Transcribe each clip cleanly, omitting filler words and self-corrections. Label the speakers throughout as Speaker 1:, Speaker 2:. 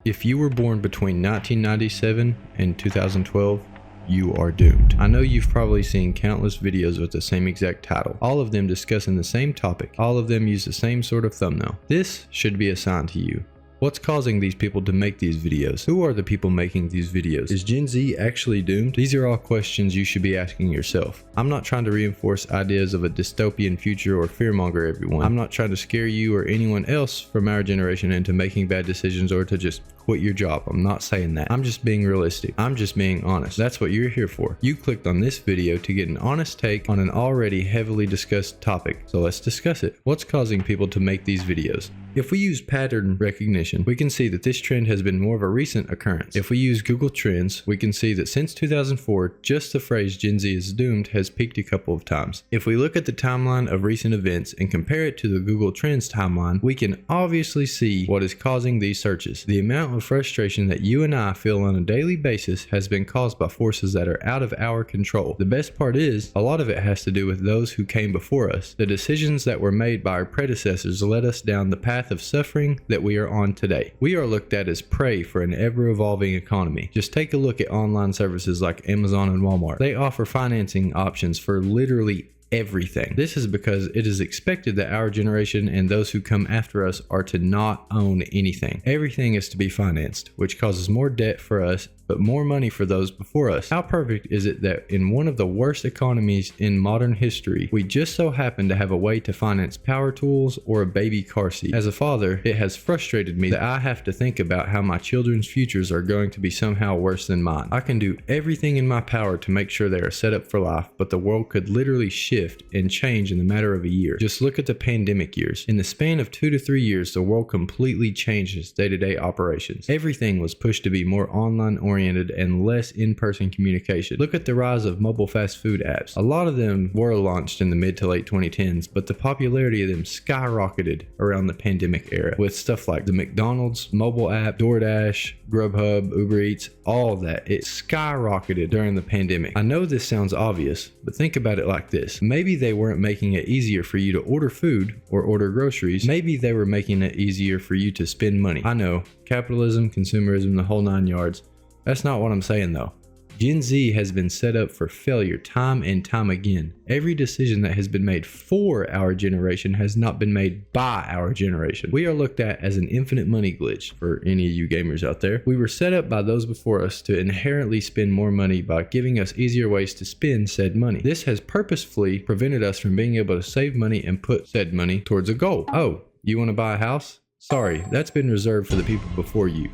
Speaker 1: If you were born between 1997 and 2012, you are doomed. I know you've probably seen countless videos with the same exact title, all of them discussing the same topic, all of them use the same sort of thumbnail. This should be a sign to you. What's causing these people to make these videos? Who are the people making these videos? Is Gen Z actually doomed? These are all questions you should be asking yourself. I'm not trying to reinforce ideas of a dystopian future or fearmonger everyone. I'm not trying to scare you or anyone else from our generation into making bad decisions or to just quit your job. I'm not saying that. I'm just being realistic. I'm just being honest. That's what you're here for. You clicked on this video to get an honest take on an already heavily discussed topic. So let's discuss it. What's causing people to make these videos? If we use pattern recognition, we can see that this trend has been more of a recent occurrence. If we use Google Trends, we can see that since 2004, just the phrase Gen Z is doomed has peaked a couple of times. If we look at the timeline of recent events and compare it to the Google Trends timeline, we can obviously see what is causing these searches. The amount of frustration that you and I feel on a daily basis has been caused by forces that are out of our control. The best part is, a lot of it has to do with those who came before us. The decisions that were made by our predecessors led us down the path of suffering that we are on today. We are looked at as prey for an ever-evolving economy. Just take a look at online services like Amazon and Walmart. They offer financing options for literally everything. This is because it is expected that our generation and those who come after us are to not own anything. Everything is to be financed, which causes more debt for us, but more money for those before us. How perfect is it that in one of the worst economies in modern history, we just so happen to have a way to finance power tools or a baby car seat? As a father, it has frustrated me that I have to think about how my children's futures are going to be somehow worse than mine. I can do everything in my power to make sure they are set up for life, but the world could literally shift and change in the matter of a year. Just look at the pandemic years. In the span of 2 to 3 years, the world completely changed its day-to-day operations. Everything was pushed to be more online oriented and less in-person communication. Look at the rise of mobile fast food apps. A lot of them were launched in the mid to late 2010s, but the popularity of them skyrocketed around the pandemic era with stuff like the McDonald's mobile app, DoorDash, Grubhub, Uber Eats, all of that. It skyrocketed during the pandemic. I know this sounds obvious, but think about it like this. Maybe they weren't making it easier for you to order food or order groceries. Maybe they were making it easier for you to spend money. I know, capitalism, consumerism, the whole 9 yards. That's not what I'm saying though. Gen Z has been set up for failure time and time again. Every decision that has been made for our generation has not been made by our generation. We are looked at as an infinite money glitch for any of you gamers out there. We were set up by those before us to inherently spend more money by giving us easier ways to spend said money. This has purposefully prevented us from being able to save money and put said money towards a goal. Oh, you want to buy a house? Sorry, that's been reserved for the people before you.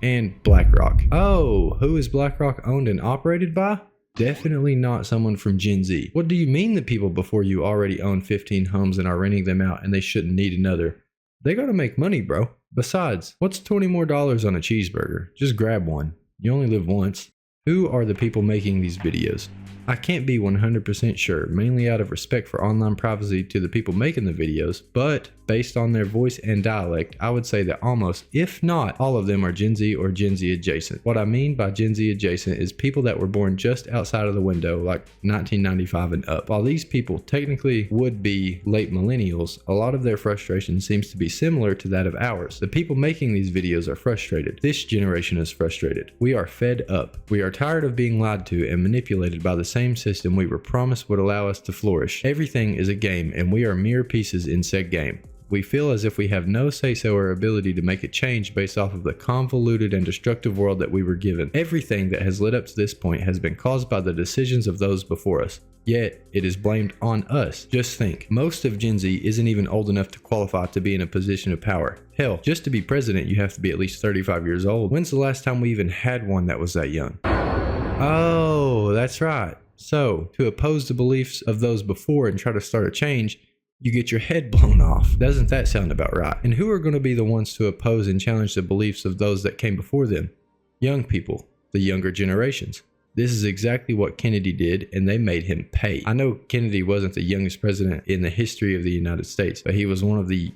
Speaker 1: And BlackRock. Oh, who is BlackRock owned and operated by? Definitely not someone from Gen Z. What do you mean the people before you already own 15 homes and are renting them out and they shouldn't need another? They gotta make money, bro. Besides, what's $20 more on a cheeseburger? Just grab one. You only live once. Who are the people making these videos? I can't be 100% sure, mainly out of respect for online privacy to the people making the videos, but based on their voice and dialect, I would say that almost, if not all of them, are Gen Z or Gen Z adjacent. What I mean by Gen Z adjacent is people that were born just outside of the window, like 1995 and up. While these people technically would be late millennials, a lot of their frustration seems to be similar to that of ours. The people making these videos are frustrated. This generation is frustrated. We are fed up. We are tired of being lied to and manipulated by the same system we were promised would allow us to flourish. Everything is a game and we are mere pieces in said game. We feel as if we have no say-so or ability to make a change based off of the convoluted and destructive world that we were given. Everything that has led up to this point has been caused by the decisions of those before us. Yet, it is blamed on us. Just think, most of Gen Z isn't even old enough to qualify to be in a position of power. Hell, just to be president, you have to be at least 35 years old. When's the last time we even had one that was that young? Oh, that's right. So, to oppose the beliefs of those before and try to start a change, you get your head blown off. Doesn't that sound about right? And who are going to be the ones to oppose and challenge the beliefs of those that came before them? Young people, the younger generations. This is exactly what Kennedy did, and they made him pay. I know Kennedy wasn't the youngest president in the history of the United States, but he was one of the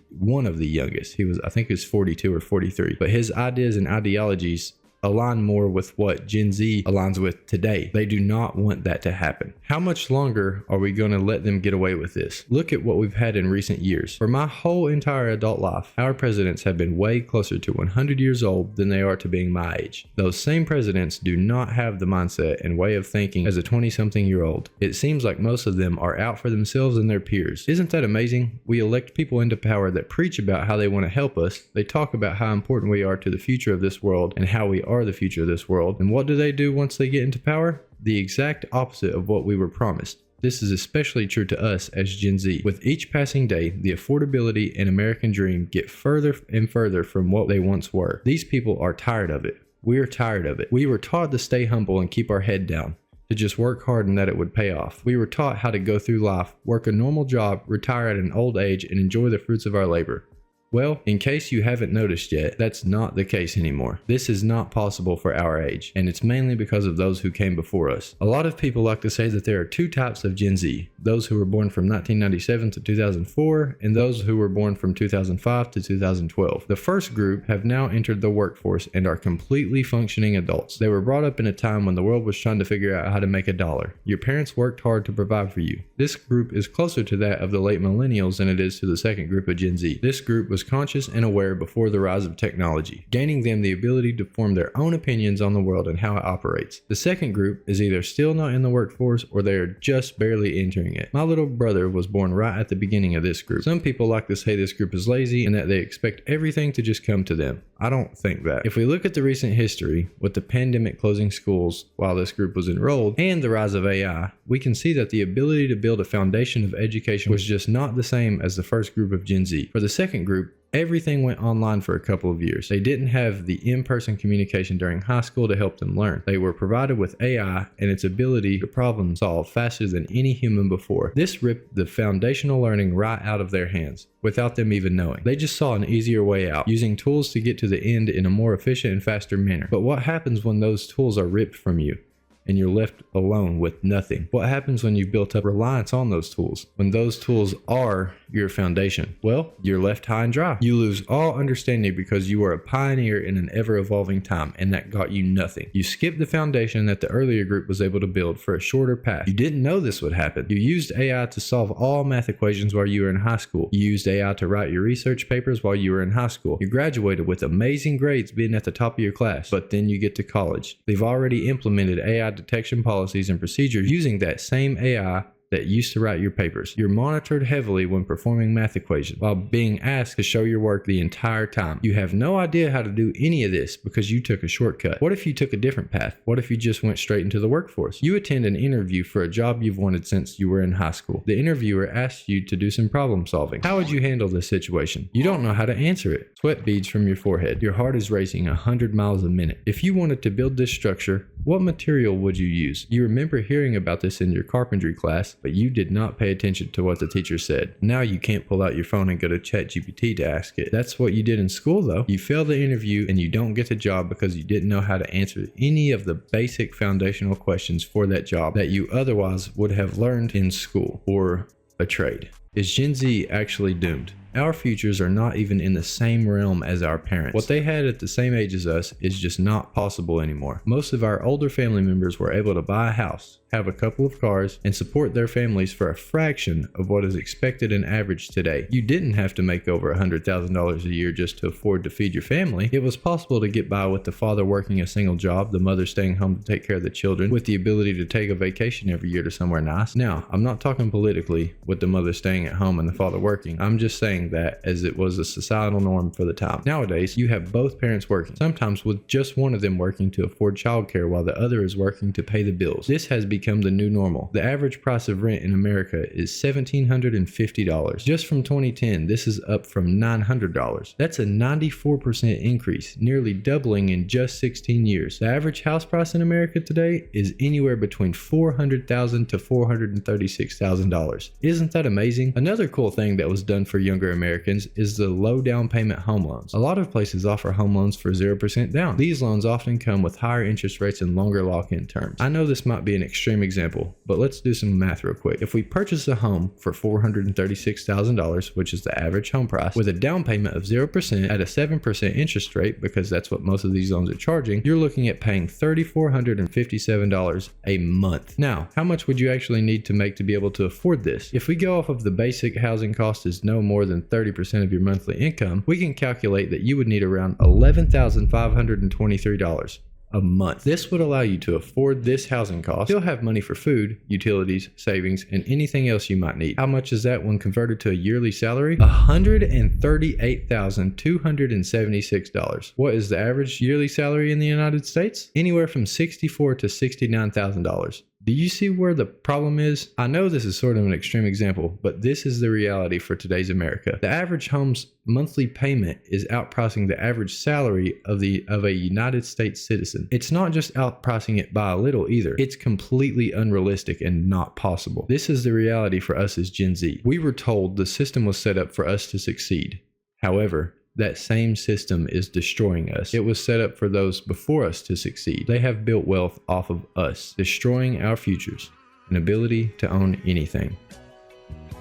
Speaker 1: youngest. I think he was 42 or 43. But his ideas and ideologies align more with what Gen Z aligns with today. They do not want that to happen. How much longer are we going to let them get away with this? Look at what we've had in recent years. For my whole entire adult life, our presidents have been way closer to 100 years old than they are to being my age. Those same presidents do not have the mindset and way of thinking as a 20-something-year-old. It seems like most of them are out for themselves and their peers. Isn't that amazing? We elect people into power that preach about how they want to help us. They talk about how important we are to the future of this world and how we are the future of this world. And what do they do once they get into power? The exact opposite of what we were promised. This is especially true to us as Gen Z. With each passing day, the affordability and American dream get further and further from what they once were. These people are tired of it. We're tired of it. We were taught to stay humble and keep our head down, to just work hard and that it would pay off. We were taught how to go through life, work a normal job, retire at an old age, and enjoy the fruits of our labor. Well, in case you haven't noticed yet, that's not the case anymore. This is not possible for our age, and it's mainly because of those who came before us. A lot of people like to say that there are two types of Gen Z, those who were born from 1997 to 2004, and those who were born from 2005 to 2012. The first group have now entered the workforce and are completely functioning adults. They were brought up in a time when the world was trying to figure out how to make a dollar. Your parents worked hard to provide for you. This group is closer to that of the late millennials than it is to the second group of Gen Z. This group was conscious and aware before the rise of technology, gaining them the ability to form their own opinions on the world and how it operates. The second group is either still not in the workforce or they are just barely entering it. My little brother was born right at the beginning of this group. Some people like to say this group is lazy and that they expect everything to just come to them. I don't think that. If we look at the recent history, with the pandemic closing schools while this group was enrolled and the rise of AI, we can see that the ability to build a foundation of education was just not the same as the first group of Gen Z. For the second group, everything went online for a couple of years. They didn't have the in-person communication during high school to help them learn. They were provided with AI and its ability to problem solve faster than any human before. This ripped the foundational learning right out of their hands, without them even knowing. They just saw an easier way out, using tools to get to the end in a more efficient and faster manner. But what happens when those tools are ripped from you and you're left alone with nothing? What happens when you've built up reliance on those tools? When those tools are your foundation? Well, you're left high and dry. You lose all understanding because you were a pioneer in an ever-evolving time, and that got you nothing. You skipped the foundation that the earlier group was able to build for a shorter path. You didn't know this would happen. You used AI to solve all math equations while you were in high school. You used AI to write your research papers while you were in high school. You graduated with amazing grades being at the top of your class, but then you get to college. They've already implemented AI detection policies and procedures using that same AI that used to write your papers. You're monitored heavily when performing math equations while being asked to show your work the entire time. You have no idea how to do any of this because you took a shortcut. What if you took a different path? What if you just went straight into the workforce? You attend an interview for a job you've wanted since you were in high school. The interviewer asks you to do some problem solving. How would you handle this situation? You don't know how to answer it. Sweat beads from your forehead. Your heart is racing 100 miles a minute. If you wanted to build this structure, what material would you use? You remember hearing about this in your carpentry class, but you did not pay attention to what the teacher said. Now you can't pull out your phone and go to ChatGPT to ask it. That's what you did in school though. You fail the interview and you don't get the job because you didn't know how to answer any of the basic foundational questions for that job that you otherwise would have learned in school or a trade. Is Gen Z actually doomed? Our futures are not even in the same realm as our parents. What they had at the same age as us is just not possible anymore. Most of our older family members were able to buy a house, have a couple of cars, and support their families for a fraction of what is expected and average today. You didn't have to make over $100,000 a year just to afford to feed your family. It was possible to get by with the father working a single job, the mother staying home to take care of the children, with the ability to take a vacation every year to somewhere nice. Now, I'm not talking politically with the mother staying at home and the father working. I'm just saying that as it was a societal norm for the time. Nowadays, you have both parents working, sometimes with just one of them working to afford childcare while the other is working to pay the bills. This has become the new normal. The average price of rent in America is $1,750. Just from 2010, this is up from $900. That's a 94% increase, nearly doubling in just 16 years. The average house price in America today is anywhere between $400,000 to $436,000. Isn't that amazing? Another cool thing that was done for younger Americans is the low down payment home loans. A lot of places offer home loans for 0% down. These loans often come with higher interest rates and longer lock-in terms. I know this might be an extreme example, but let's do some math real quick. If we purchase a home for $436,000, which is the average home price, with a down payment of 0% at a 7% interest rate, because that's what most of these loans are charging, you're looking at paying $3,457 a month. Now, how much would you actually need to make to be able to afford this? If we go off of the basic housing cost is no more than 30% of your monthly income, we can calculate that you would need around $11,523 a month. This would allow you to afford this housing cost, still have money for food, utilities, savings, and anything else you might need. How much is that when converted to a yearly salary? $138,276. What is the average yearly salary in the United States? Anywhere from $64,000 to $69,000. Do you see where the problem is? I know this is sort of an extreme example, but this is the reality for today's America. The average home's monthly payment is outpricing the average salary of a United States citizen. It's not just outpricing it by a little either. It's completely unrealistic and not possible. This is the reality for us as Gen Z. We were told the system was set up for us to succeed. However, that same system is destroying us. It was set up for those before us to succeed. They have built wealth off of us, destroying our futures and ability to own anything.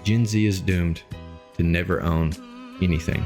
Speaker 1: Gen Z is doomed to never own anything.